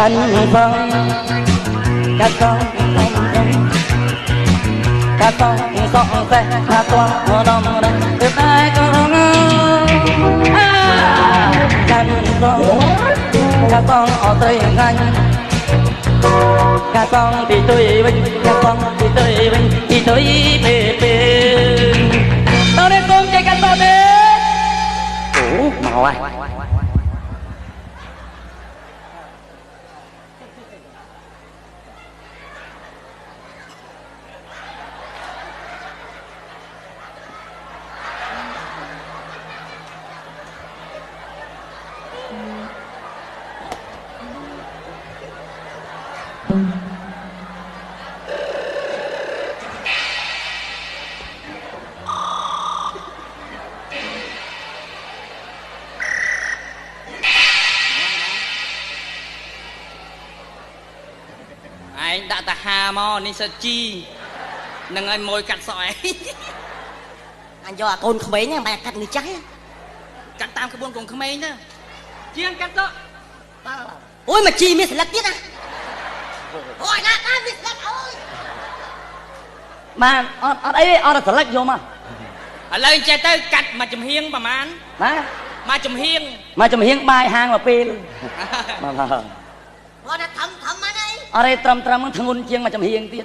căn phòng các con các con dọn xe là toàn đồng đây từ tay con căn phòng các con ở tây ngành các con thì tôi bình các con thì tôi bình thì tôi bề bề tao đến con chạy các con đấy ủa màu ai anh đã ta hà mò nên sợ chi nâng ai môi cắt sỏi anh do con không mấy nha mày cắt người trái cắt tam cái buôn cùng không mấy nữa chiên cắt đó ôi mà chi mới sẽ lắc tiết à ôi na biết lắc ơi mà ở đây ở đây lắc vô mà ở lên chạy tới cắt mà chùm hiên bà man mà chùm hiên bài hàng mà pin mà ôi là thầm anh ấy ở đây trầm thằng ngôn chiêng mà chùm hiên tiết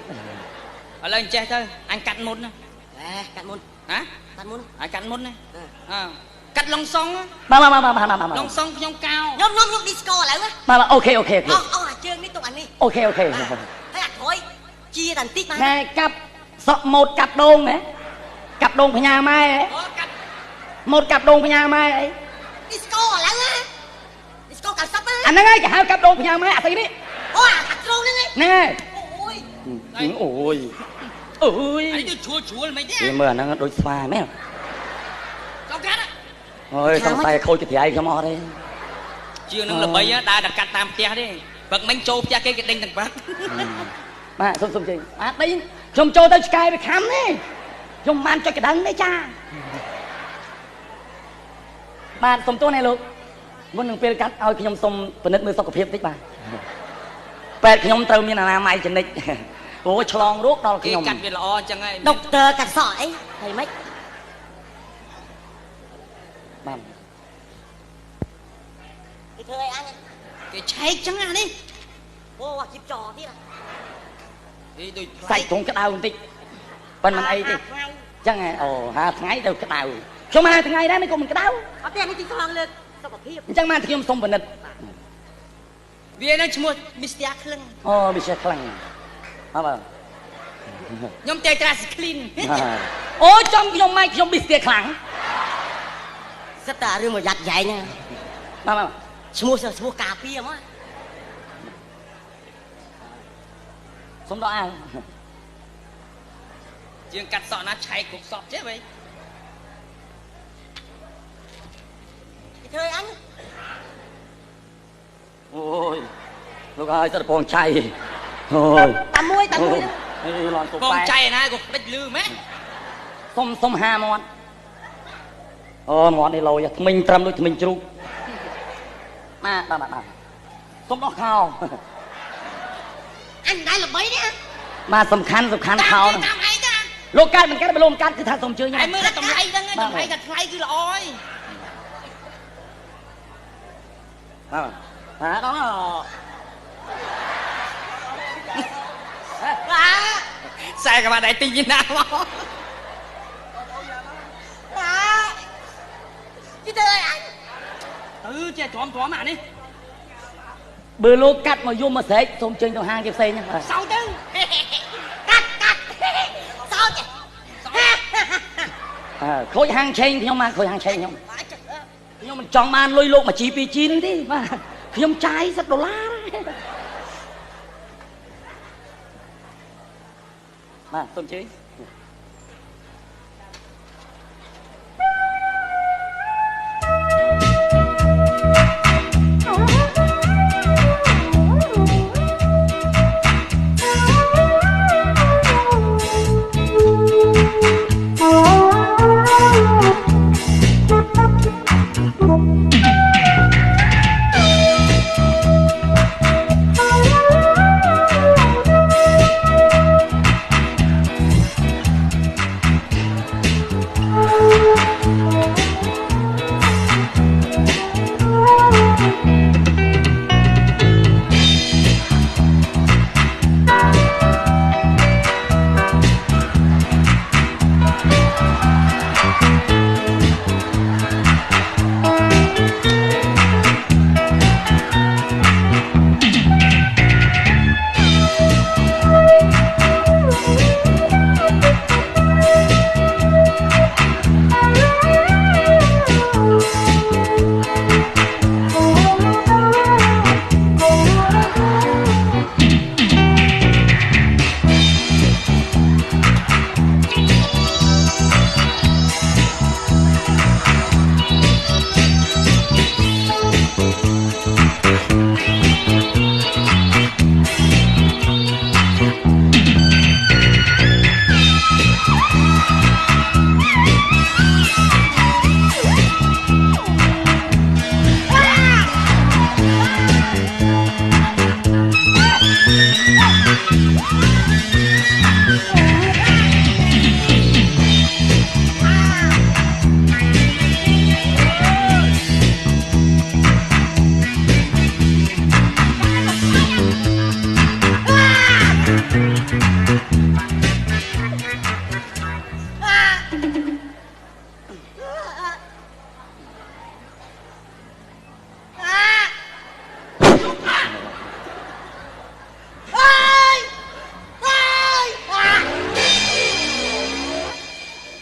ở lên chạy tới anh cắt một nè cắt một hả cắt một anh cắt một này cắt lòng sông á mà lòng sông nhông cao nhông disco lại quá mà ok ông là chơi biết tụi anh đi ok thế là thôi chia thành tiết mà này cặp một cặp đôn này cặp đôn của nhà mai ấy một cặp đôn của nhà mai ấy disco lại quá disco cảm sắp á anh nói cả hai cặp đôn của nhà mai à tí đi ôi thật luôn đấy nè ôi ôi anh đi chúa là mấy thế mưa nó đôi xoa mấy không cắt á ôi thằng tay khôi thì ai cho mò đây chưa năng là bây á đã đặt cắt tam tia đi bật bánh trâu cha cái đinh thằng bác mà xung chị đi xung trâu tới skyไปkhám đi xung man cho cái đắng đấy cha bạn xungตัวnàyลูกวันหนึ่งពេលកាត់ឲ្យខ្ញុំសុំពិនិត្យមើលសុខភាពតិចបាទពេទ្យខ្ញុំត្រូវមានអនាម័យចនិចអូឆ្លងរោគដល់ខ្ញុំ កាត់វាល្អអញ្ចឹងហើយ độc tờ cắt sỏi thầy mấy បាទ cái thưa anh គេឆែកចឹងអានេះ ô chụp trò tí à ដូច សាច់ត្រង់ក្តៅបន្តិចប៉ុន្មានអីទេចឹងហ៎អូ5ថ្ងៃទៅក្តៅខ្ញុំ5ថ្ងៃដែរមិនក៏មិនក្តៅ អត់ទេនេះទីថងលើសុខភាព អញ្ចឹងបានខ្ញុំសុំពិនិត្យ វានឹងឈ្មោះ Mr. ក្លឹង អូវាជាខ្លាំងបាទ ខ្ញុំតែត្រាសក្លីន អូចំខ្ញុំម៉ែខ្ញុំប៊ីស្ទាខ្លាំង rất là rương mà giặt vậy nha បាទ ឈ្មោះកាពីហ្មង សុំដល់អាវ ជាងកាត់សក់ណាឆែកគ្រប់សពចេះវិញ cái thưa anh អូយលោកអើយទៅពងឆៃអូយ tám mươi នេះឡងទៅ បង ប៉ែ ចៃណាក៏ដេចលឺម៉េះ សុំ5មាត់អូមាត់នេះលយថ្មិញត្រឹមដូចថ្មិញជ្រូកបាទសុំដល់ខោ anh đây là mấy đấy បាទសំខាន់ខោ តាមឯងតា លោកកើតមិនកើតបើលោកមិនកើតគឺថាសុំជឿញ៉ាំ ឯងមើលតែតម្លៃហ្នឹងតម្លៃតែថ្លៃគឺល្អហើយ បាទដល់ ខ្សែក្បាលដៃទីញណាមក cái thưa anh ចេះទ្រាំអានេះ បើលោកកាត់មកយំមកស្រែកសុំជើញទៅហាងគេផ្សេងហ្នឹង សោទៅ cắt sao vậy ខូចហាងឆេងខ្ញុំមកខូចហាងឆេងខ្ញុំមិនចង់បានលុយលោកមកជី2ជីនេះទេបាទខ្ញុំចាយ$10បាទសុំជើញ Oh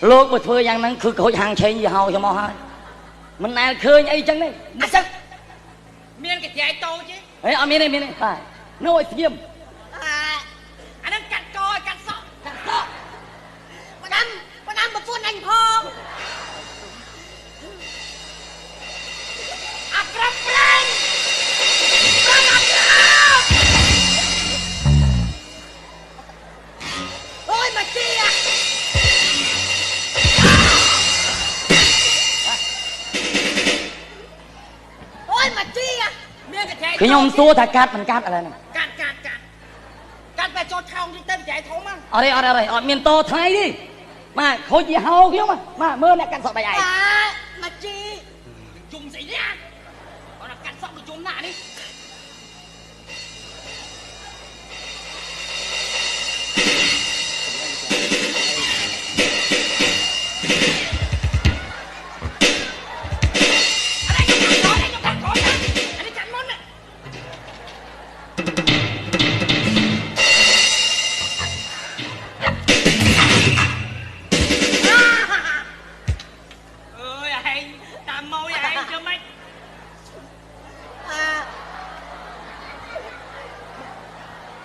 លោកបើធ្វើយ៉ាងហ្នឹងគឺក្រូចហាងឆេងយីហោខ្ញុំមកហើយមិនដែលឃើញអីចឹងទេអញ្ចឹងមានកញ្ចែកតូចទេហេអត់មានទេបាទនោះឲ្យស្ងៀមអាហ្នឹងកាត់កឲ្យកាត់សក់បដាំប្រពន្ធអញផងអាក្រាំប្រេងប្រងអាក្រាំអូយមកជីអូយមកជីមានកញ្ចែកខ្ញុំសួរថាកាត់មិនកាត់អីហ្នឹងកាត់តែចូលថោងតិចទៅកញ្ចែកធំហ្នឹងអត់មានតថ្លៃទេបាទខូចយីហោខ្ញុំបាទមើលអ្នកកាត់សក់ដៃឯងមកជីជុំស្អីនេះអត់កាត់សក់ក៏ជុំណានេះ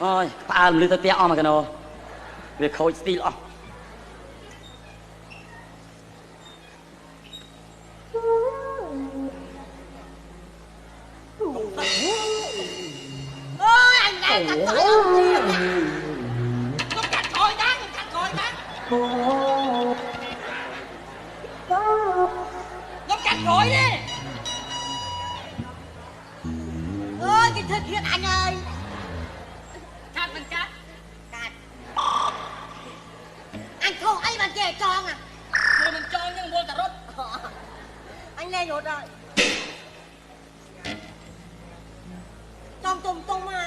អូយផ្អើលលឺទៅផ្ទះអស់មកកណោវាខូចស្ទីលអស់អូយអញណែកាត់ទៅខ្ញុំកាត់ក្រោយដែរខ្ញុំកាត់ក្រោយទេអូយគេធ្វើធៀបអញអើយកាត់មិនកាត់អញខុសអីបានគេចងធ្វើមិនចងនឹងវល់តែរត់អញលែងរត់ហើយចំទុំមក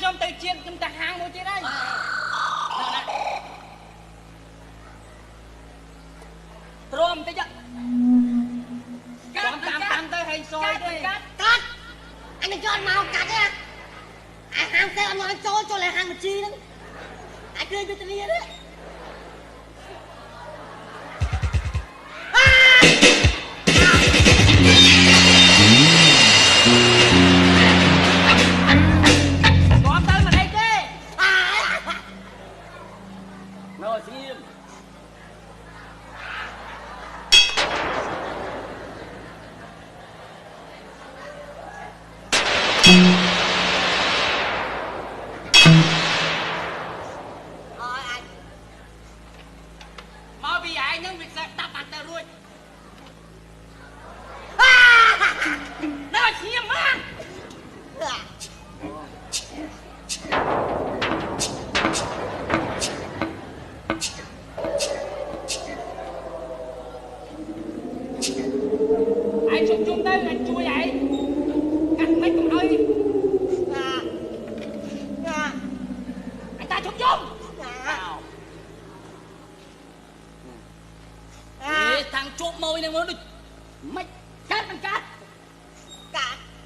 ខ្ញុំទៅជាតិខ្ញុំទៅហាងមួយទៀតហើយទ្រាំតិចកាត់តាមទៅហើយសយទេកាត់អញនឹងយកមកកាត់ទេអាហាងទៅអត់ចូលឲ្យហាងមជីហ្នឹងអាចឃើញយុទ្ធនាទេមកពីឯងនឹងវាខ្សែតាប់បាត់ទៅរួចនៅឈាមមកឯងជុំទៅអញជួយឯងកាត់មិនកុំឲ្យអញតាជុំខាងជួបម៉ួយនឹងមើលដូចមិនកាត់មិនកាត់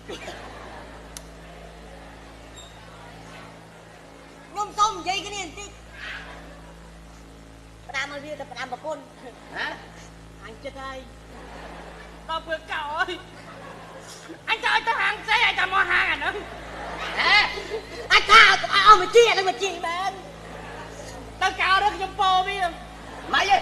ខ្ញុំសុំនិយាយគ្នាបន្តិច bia tập làm một con hả anh chết ơi tao vừa cậu ơi anh cho tao hàng xe anh tao mua hàng à nữa hả anh thao mà chia nó mà chia bên tao cào đó cái po bia mày ơi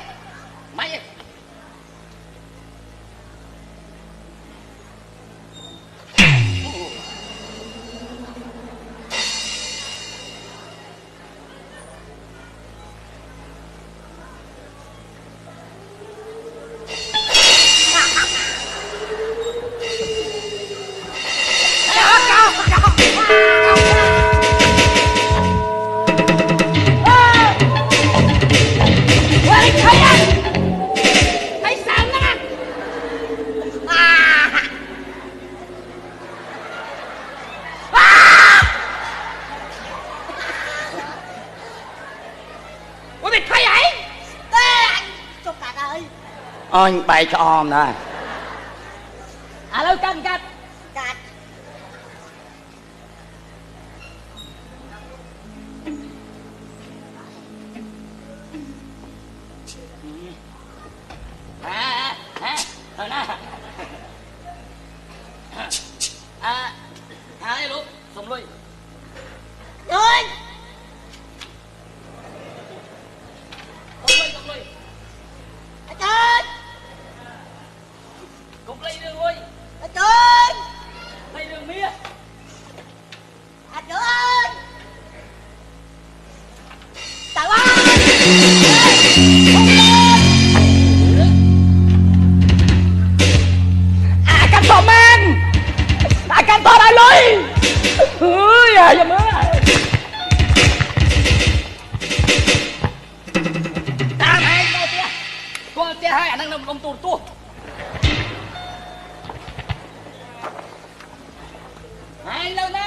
thấy sao nó ủa mày thấy vậy ê anh chụp cả ơi anh bay cho om nè alo cắt cắt thôi nè đi lúc xong lui rồi xong lui anh ơi cục ly đường lui anh ơi ly đường mía anh ơi tao ơi akan tomen akan tora lui ơi à giùm ơi ta mày cô tia hai anh đang lồng tụt tua hai lâu na